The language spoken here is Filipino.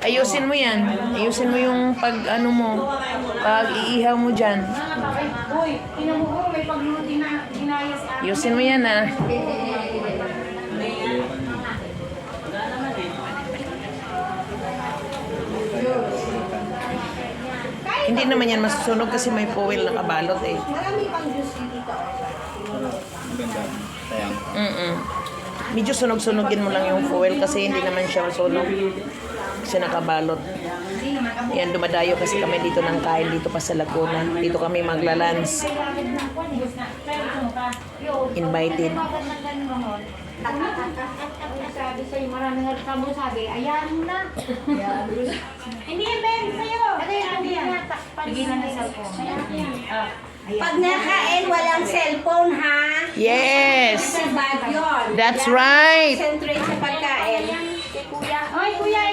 Ayusin mo yan. Ayusin mo yung pag ano mo. Pag iihaw mo dyan. Uy, inamuho, may pagluto na ginaya sa akin. Ayusin mo yan ah. Hindi naman yan masusunog kasi may foil na kabalot eh. Marami pang juice dito. Maganda. Sayang. Medyo sunog-sunogin mo lang yung foil kasi hindi naman siya masunog. Kasi nakabalot. Yan, dumadayo kasi kami dito ng kain dito pa sa Laguna. Dito kami maglalans. Invited. Sabi sa'yo, maraming nagkamo sabi, ayan mo na. Hindi yan, Ben, sa'yo. Hindi yan. Bigyan na ng cellphone. Pag nakain, walang cellphone, ha? Yes! Bad yun. That's Kailangan right. Concentrate sa pagkain. Kuya. Ay, kuya,